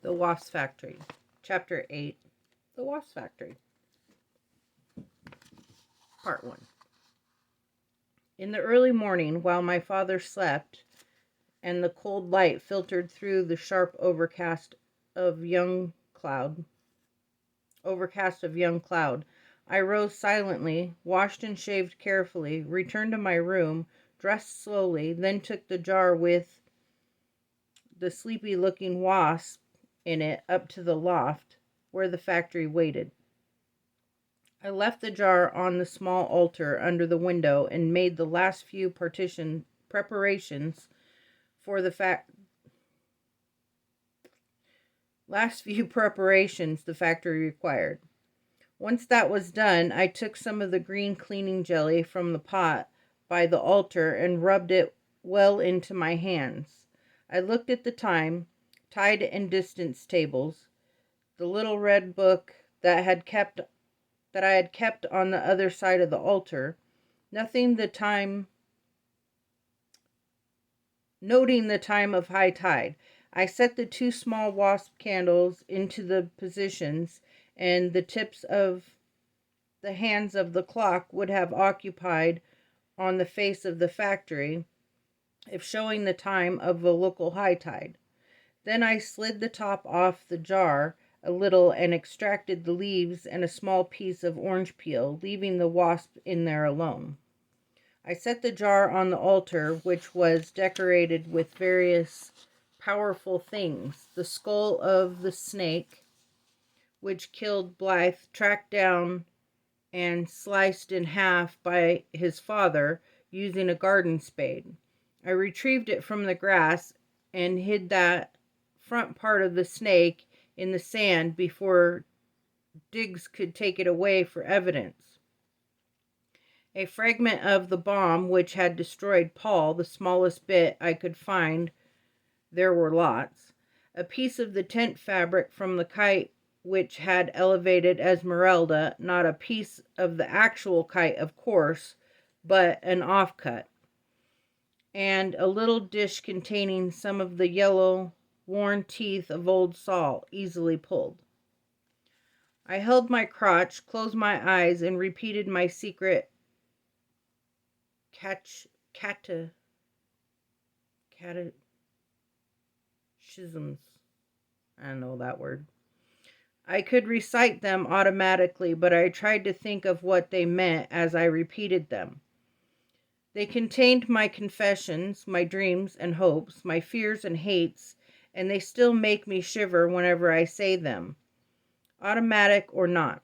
The Wasp Factory. Chapter 8. The Wasp Factory. Part 1. In the early morning, while my father slept, and the cold light filtered through the sharp overcast of young cloud, I rose silently, washed and shaved carefully, returned to my room, dressed slowly, then took the jar with the sleepy-looking wasp in it up to the loft, where the factory waited. I left the jar on the small altar under the window and made the last few preparations the factory required. Once that was done, I took some of the green cleaning jelly from the pot by the altar and rubbed it well into my hands. I looked at the time, tide and distance tables, the little red book that I had kept on the other side of the altar, noting the time of high tide. I set the 2 small wasp candles into the positions, and the tips of the hands of the clock would have occupied on the face of the factory if showing the time of the local high tide. Then I slid the top off the jar a little and extracted the leaves and a small piece of orange peel, leaving the wasp in there alone. I set the jar on the altar, which was decorated with various powerful things. The skull of the snake, which killed Blythe, tracked down and sliced in half by his father using a garden spade. I retrieved it from the grass and hid that front part of the snake in the sand before Diggs could take it away for evidence. A fragment of the bomb which had destroyed Paul, the smallest bit I could find, there were lots. A piece of the tent fabric from the kite which had elevated Esmeralda, not a piece of the actual kite, of course, but an offcut. And a little dish containing some of the yellow, worn teeth of old salt, easily pulled. I held my crotch, closed my eyes, and repeated my secret catechisms. I don't know that word. I could recite them automatically, but I tried to think of what they meant as I repeated them. They contained my confessions, my dreams and hopes, my fears and hates, and they still make me shiver whenever I say them, automatic or not.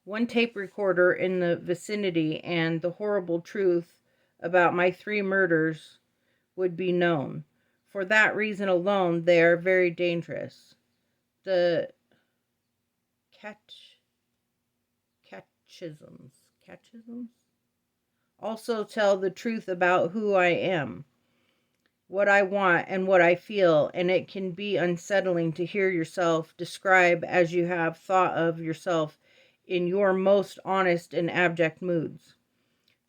One tape recorder in the vicinity and the horrible truth about my 3 murders would be known. For that reason alone, they are very dangerous. The catechisms also tell the truth about who I am, what I want, and what I feel, and it can be unsettling to hear yourself describe as you have thought of yourself in your most honest and abject moods,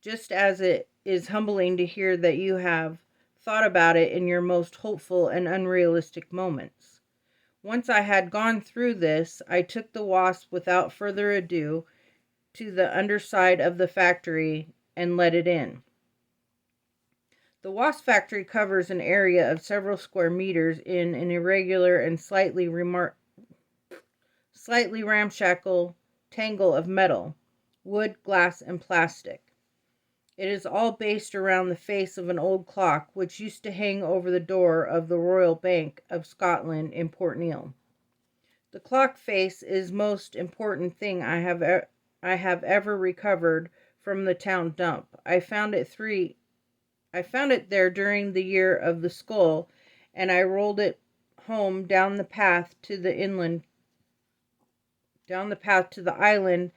just as it is humbling to hear that you have thought about it in your most hopeful and unrealistic moments. Once I had gone through this, I took the wasp without further ado to the underside of the factory and let it in. The wasp factory covers an area of several square meters in an irregular and slightly ramshackle tangle of metal, wood, glass, and plastic. It is all based around the face of an old clock which used to hang over the door of the Royal Bank of Scotland in Port Neal. The clock face is the most important thing I have ever recovered from the town dump. I found it there during the year of the skull, and I rolled it home down the path to the island,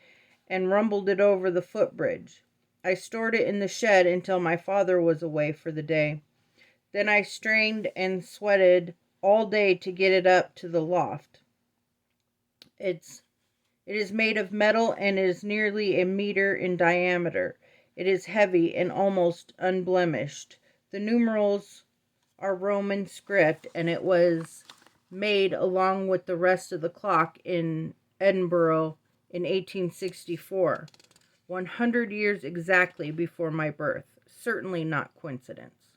and rumbled it over the footbridge. I stored it in the shed until my father was away for the day. Then I strained and sweated all day to get it up to the loft. It is made of metal and is nearly a meter in diameter. It is heavy and almost unblemished. The numerals are Roman script, and it was made along with the rest of the clock in Edinburgh in 1864, 100 years exactly before my birth. Certainly not coincidence.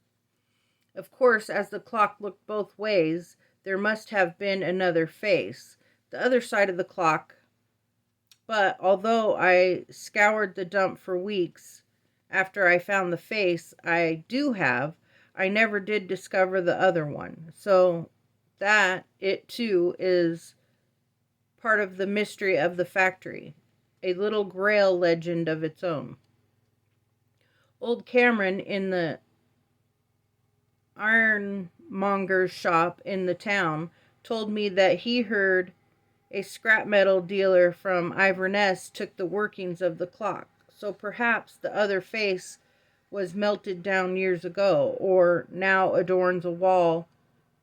Of course, as the clock looked both ways, there must have been another face, the other side of the clock. But although I scoured the dump for weeks after I found the face I never did discover the other one. So that, it too, is part of the mystery of the factory, a little grail legend of its own. Old Cameron in the ironmonger's shop in the town told me that he heard a scrap metal dealer from Iverness took the workings of the clock. So perhaps the other face was melted down years ago, or now adorns a wall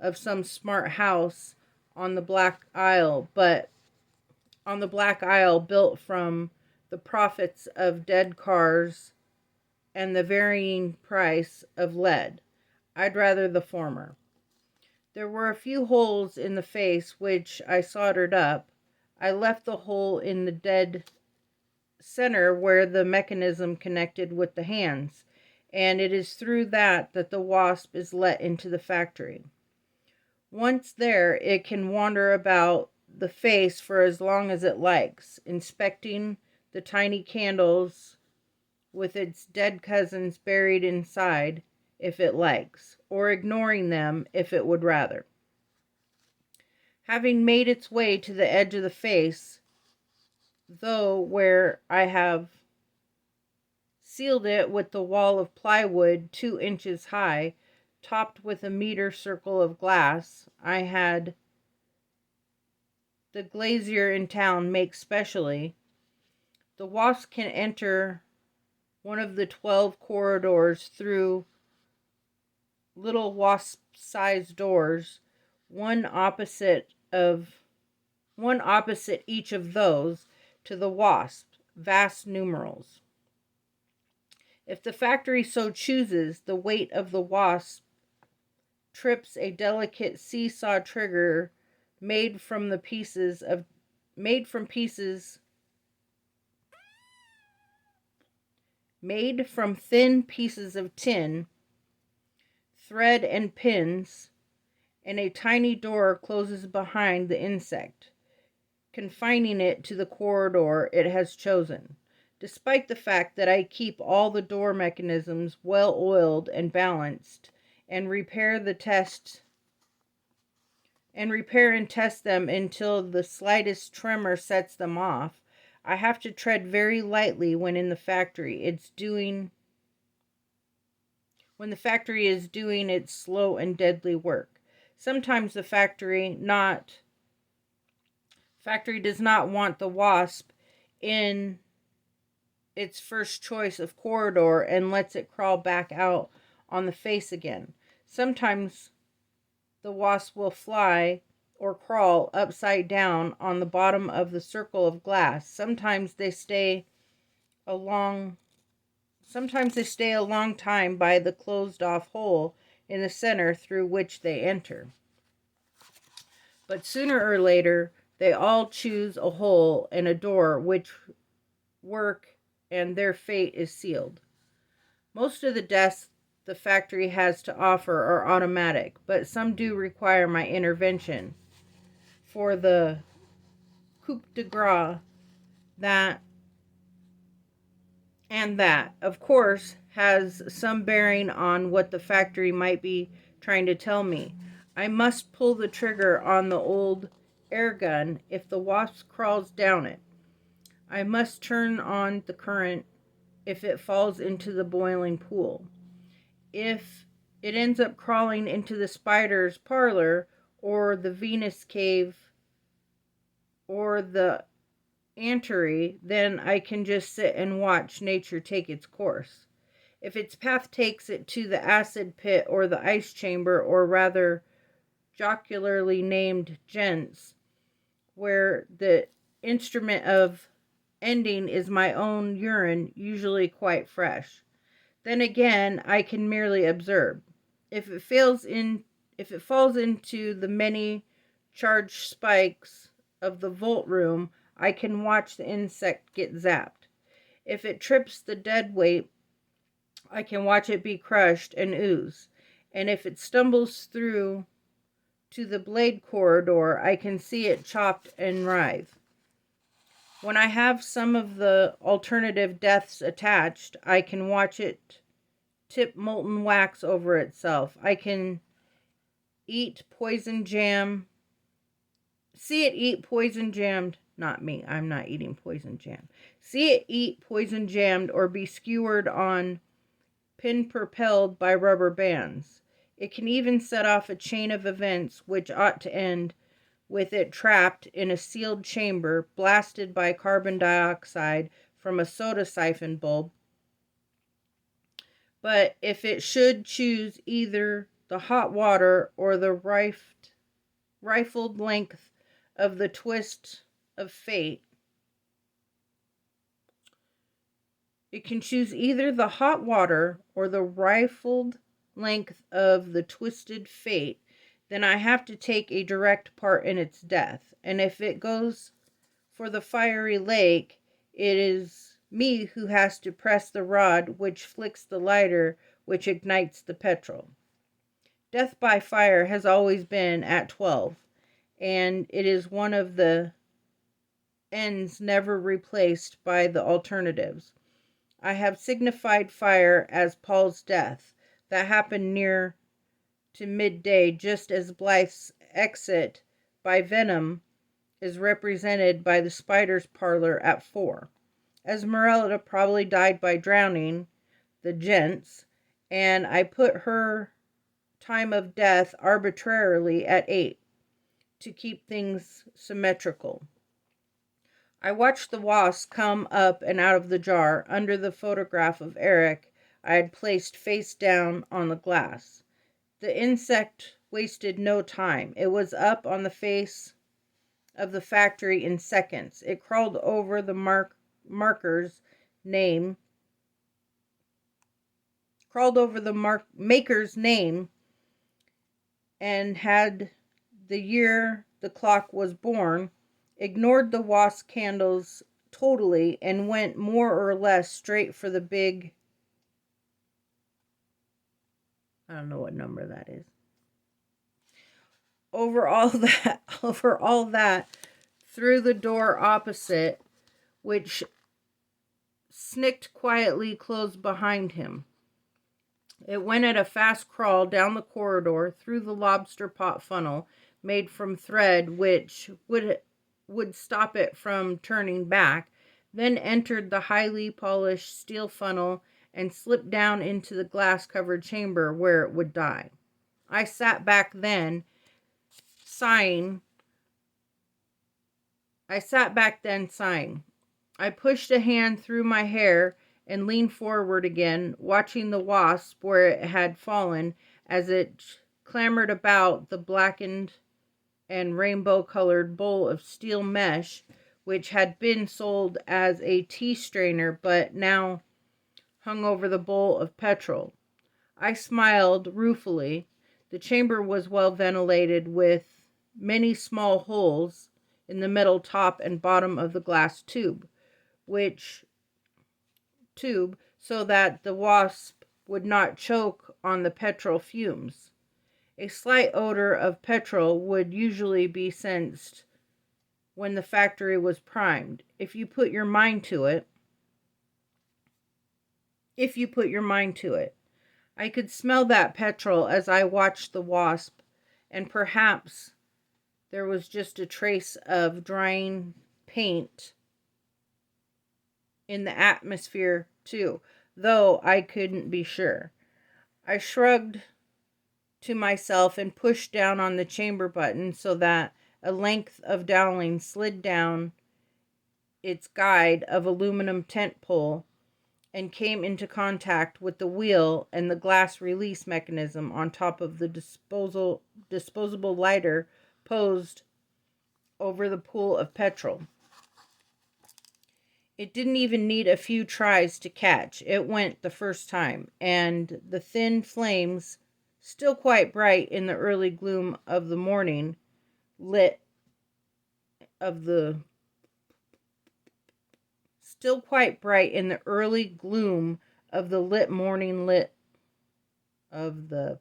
of some smart house on the Black Isle, but on the Black Isle built from the profits of dead cars and the varying price of lead. I'd rather the former. There were a few holes in the face which I soldered up. I left the hole in the dead center where the mechanism connected with the hands, and it is through that the Wasp is let into the factory. Once there, it can wander about the face for as long as it likes, inspecting the tiny candles with its dead cousins buried inside, if it likes, or ignoring them if it would rather. Having made its way to the edge of the face, though where I have sealed it with the wall of plywood 2 inches high, topped with a meter circle of glass, I had the glazier in town make specially, the Wasp can enter one of the 12 corridors through little wasp-sized doors, one opposite each of those, to the Wasp, vast numerals. If the factory so chooses, the weight of the Wasp trips a delicate seesaw trigger made from thin pieces of tin, thread and pins, and a tiny door closes behind the insect, confining it to the corridor it has chosen. Despite the fact that I keep all the door mechanisms well oiled and balanced, and repair and test them until the slightest tremor sets them off, I have to tread very lightly when the factory is doing its slow and deadly work. Sometimes the factory does not want the Wasp in its first choice of corridor and lets it crawl back out on the face again. Sometimes the Wasp will fly or crawl upside down on the bottom of the circle of glass. Sometimes they stay a long time by the closed off hole in the center through which they enter. But sooner or later, they all choose a hole and a door which work, and their fate is sealed. Most of the deaths the factory has to offer are automatic, but some do require my intervention. For the coup de grace, that, of course, has some bearing on what the factory might be trying to tell me. I must pull the trigger on the old air gun if the Wasp crawls down it. I must turn on the current if it falls into the boiling pool. If it ends up crawling into the spider's parlor, or the Venus cave, or the antery, then I can just sit and watch nature take its course. If its path takes it to the acid pit or the ice chamber, or rather jocularly named gents, where the instrument of ending is my own urine, usually quite fresh, then again I can merely observe. If it falls into the many charged spikes of the volt room, I can watch the insect get zapped. If it trips the dead weight, I can watch it be crushed and ooze. And if it stumbles through to the blade corridor, I can see it chopped and writhe. When I have some of the alternative deaths attached, I can watch it tip molten wax over itself. I can eat poison jam. See it eat poison jammed. Not me. I'm not eating poison jam. See it eat poison jammed or be skewered on pin propelled by rubber bands. It can even set off a chain of events which ought to end with it trapped in a sealed chamber, blasted by carbon dioxide from a soda siphon bulb. But if it should choose either the hot water or the rifled length of the twist of fate, it can choose either the hot water or the rifled length of the twisted fate, then I have to take a direct part in its death. And if it goes for the fiery lake, it is me who has to press the rod which flicks the lighter which ignites the petrol. Death by fire has always been at 12, and it is one of the ends never replaced by the alternatives. I have signified fire as Paul's death. That happened near to midday, just as Blythe's exit by venom is represented by the spider's parlor at 4. Esmeralda probably died by drowning the gents, and I put her time of death arbitrarily at 8 to keep things symmetrical. I watched the wasp come up and out of the jar under the photograph of Eric I had placed face down on the glass. The insect wasted no time. It was up on the face of the factory in seconds. It crawled over the maker's name, and had the year the clock was born, ignored the wasp candles totally, and went more or less straight for the big, I don't know what number that is. Over all that, through the door opposite, which snicked quietly closed behind him. It went at a fast crawl down the corridor, through the lobster pot funnel made from thread which would stop it from turning back, then entered the highly polished steel funnel and slipped down into the glass-covered chamber where it would die. I sat back then, sighing. I pushed a hand through my hair and leaned forward again, watching the wasp where it had fallen as it clambered about the blackened and rainbow-colored bowl of steel mesh which had been sold as a tea strainer but now hung over the bowl of petrol. I smiled ruefully. The chamber was well ventilated with many small holes in the metal top and bottom of the glass tube, so that the wasp would not choke on the petrol fumes. A slight odor of petrol would usually be sensed when the factory was primed, if you put your mind to it. I could smell that petrol as I watched the wasp, and perhaps there was just a trace of drying paint in the atmosphere too, though I couldn't be sure. I shrugged to myself and pushed down on the chamber button so that a length of doweling slid down its guide of aluminum tent pole and came into contact with the wheel and the glass release mechanism on top of the disposable lighter posed over the pool of petrol. It didn't even need a few tries to catch. It went the first time, and the thin flames, still quite bright in the early gloom of the morning, lit of the still quite bright in the early gloom of the lit morning lit of the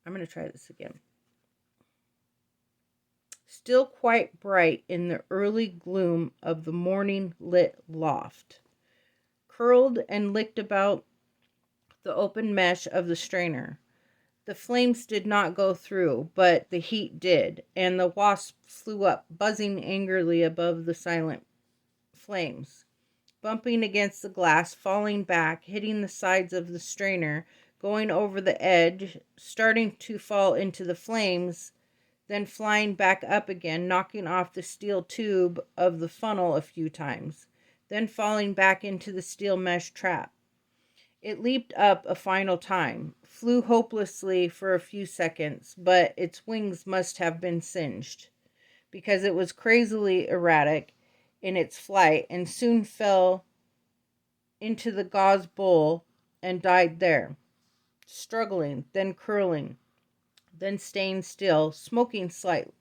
I'm going to try this again. Still quite bright in the early gloom of the morning lit loft, curled and licked about the open mesh of the strainer. The flames did not go through, but the heat did, and the wasp flew up, buzzing angrily above the silent flames, bumping against the glass, falling back, hitting the sides of the strainer, going over the edge, starting to fall into the flames, then flying back up again, knocking off the steel tube of the funnel a few times, then falling back into the steel mesh trap. It leaped up a final time, flew hopelessly for a few seconds, but its wings must have been singed, because it was crazily erratic in its flight, and soon fell into the gauze bowl and died there, struggling, then curling, then staying still, smoking slightly.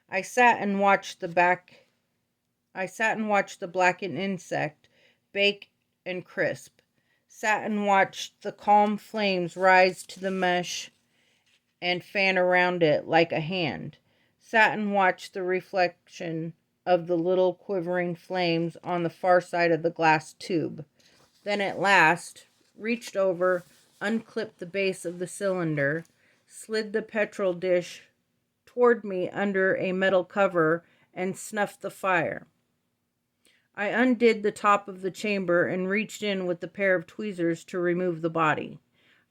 I sat and watched the blackened insect bake and crisp. Sat and watched the calm flames rise to the mesh and fan around it like a hand. Sat and watched the reflection of the little quivering flames on the far side of the glass tube. Then at last reached over, unclipped the base of the cylinder, slid the petrol dish toward me under a metal cover, and snuffed the fire. I undid the top of the chamber and reached in with a pair of tweezers to remove the body.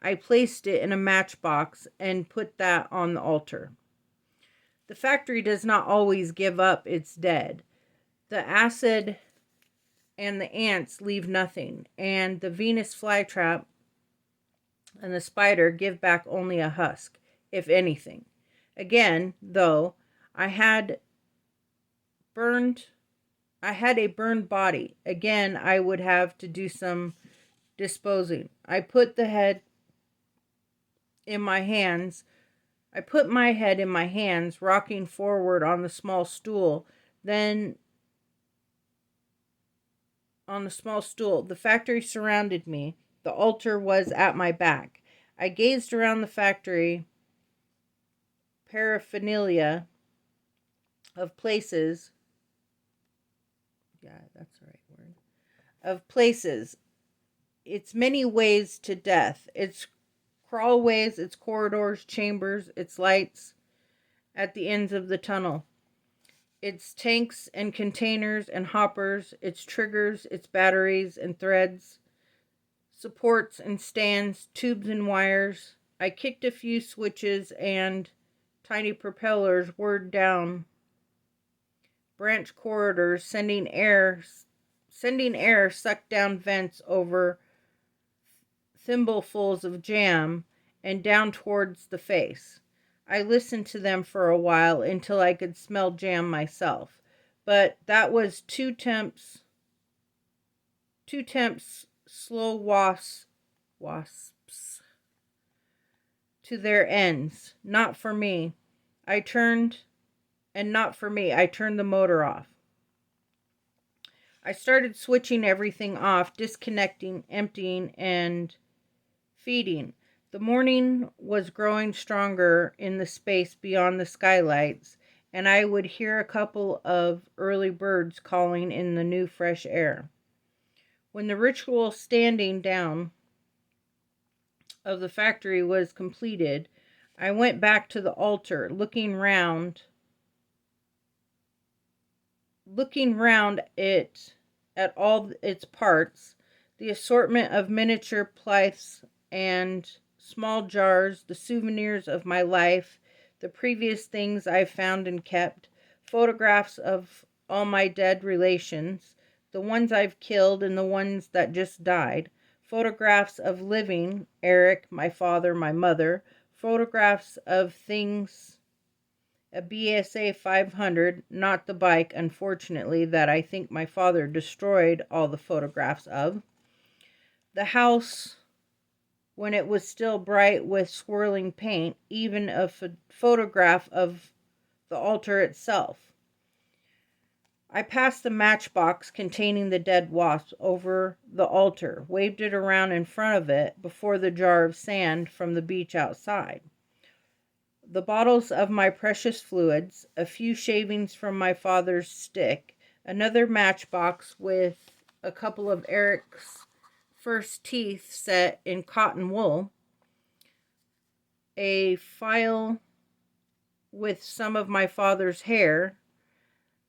I placed it in a matchbox and put that on the altar. The factory does not always give up its dead. The acid and the ants leave nothing, and the Venus flytrap and the spider give back only a husk, if anything. Again, though, I had a burned body. Again, I would have to do some disposing. I put my head in my hands, rocking forward on the small stool. Then on the small stool, the factory surrounded me. The altar was at my back. I gazed around the factory paraphernalia of places. Yeah, that's the right word. Of places. Its many ways to death. Its crawlways, its corridors, chambers, its lights at the ends of the tunnel. Its tanks and containers and hoppers, its triggers, its batteries and threads, supports and stands, tubes and wires. I kicked a few switches and tiny propellers whirred down branch corridors, sending air sucked down vents over thimblefuls of jam and down towards the face. I listened to them for a while until I could smell jam myself, but that was two temps slow wasps to their ends. Not for me. I turned the motor off. I started switching everything off, disconnecting, emptying, and feeding. The morning was growing stronger in the space beyond the skylights, and I would hear a couple of early birds calling in the new fresh air. When the ritual standing down of the factory was completed, I went back to the altar, looking round it at all its parts, the assortment of miniature plyths and small jars, the souvenirs of my life, the previous things I've found and kept, photographs of all my dead relations, the ones I've killed and the ones that just died, photographs of living, Eric, my father, my mother, photographs of things, a BSA 500, not the bike, unfortunately, that I think my father destroyed all the photographs of, the house when it was still bright with swirling paint, even a photograph of the altar itself. I passed the matchbox containing the dead wasp over the altar, waved it around in front of it before the jar of sand from the beach outside. The bottles of my precious fluids, a few shavings from my father's stick, another matchbox with a couple of Eric's first teeth set in cotton wool, a file with some of my father's hair,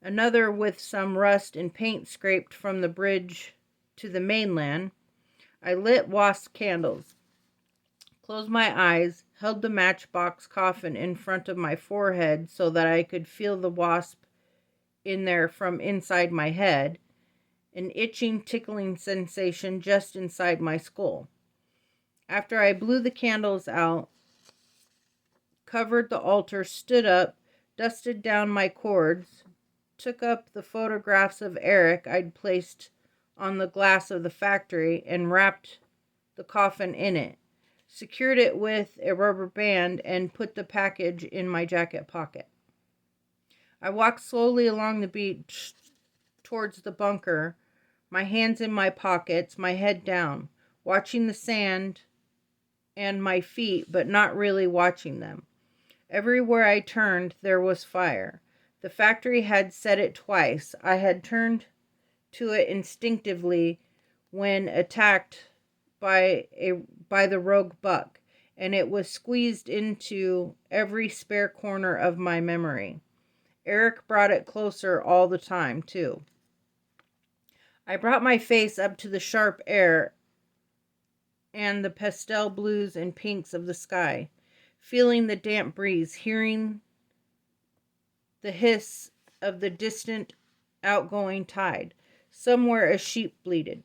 another with some rust and paint scraped from the bridge to the mainland. I lit wasp candles, closed my eyes, held the matchbox coffin in front of my forehead so that I could feel the wasp in there from inside my head, an itching, tickling sensation just inside my skull. After I blew the candles out, covered the altar, stood up, dusted down my cords, took up the photographs of Eric I'd placed on the glass of the factory and wrapped the coffin in it, secured it with a rubber band, and put the package in my jacket pocket. I walked slowly along the beach towards the bunker, my hands in my pockets, my head down, watching the sand and my feet, but not really watching them. Everywhere I turned, there was fire. The factory had said it twice. I had turned to it instinctively when attacked by the rogue buck, and it was squeezed into every spare corner of my memory. Eric brought it closer all the time, too. I brought my face up to the sharp air and the pastel blues and pinks of the sky, feeling the damp breeze, hearing the hiss of the distant outgoing tide. Somewhere a sheep bleated.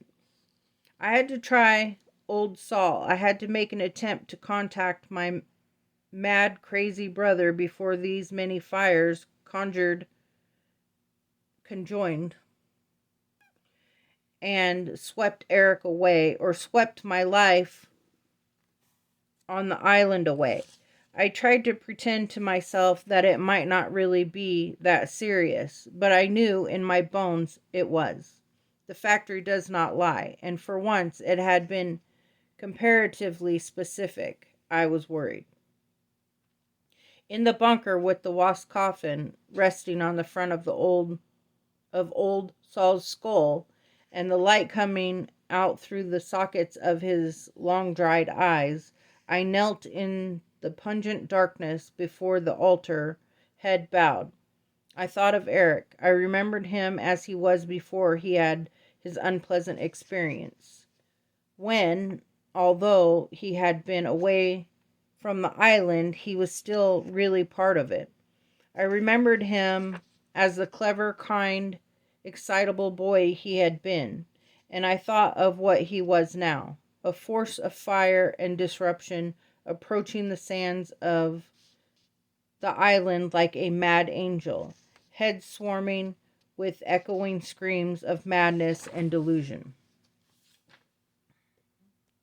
I had to try old Saul. I had to make an attempt to contact my mad, crazy brother before these many fires conjoined and swept Eric away, or swept my life on the island away. I tried to pretend to myself that it might not really be that serious, but I knew in my bones it was. The factory does not lie, and for once it had been comparatively specific. I was worried. In the bunker with the wasp coffin resting on the front of old Saul's skull, and the light coming out through the sockets of his long-dried eyes, I knelt in the pungent darkness before the altar, head bowed. I thought of Eric. I remembered him as he was before he had his unpleasant experience, when, although he had been away from the island, he was still really part of it. I remembered him as the clever, kind, excitable boy he had been, and I thought of what he was now, a force of fire and disruption approaching the sands of the island like a mad angel, heads swarming with echoing screams of madness and delusion.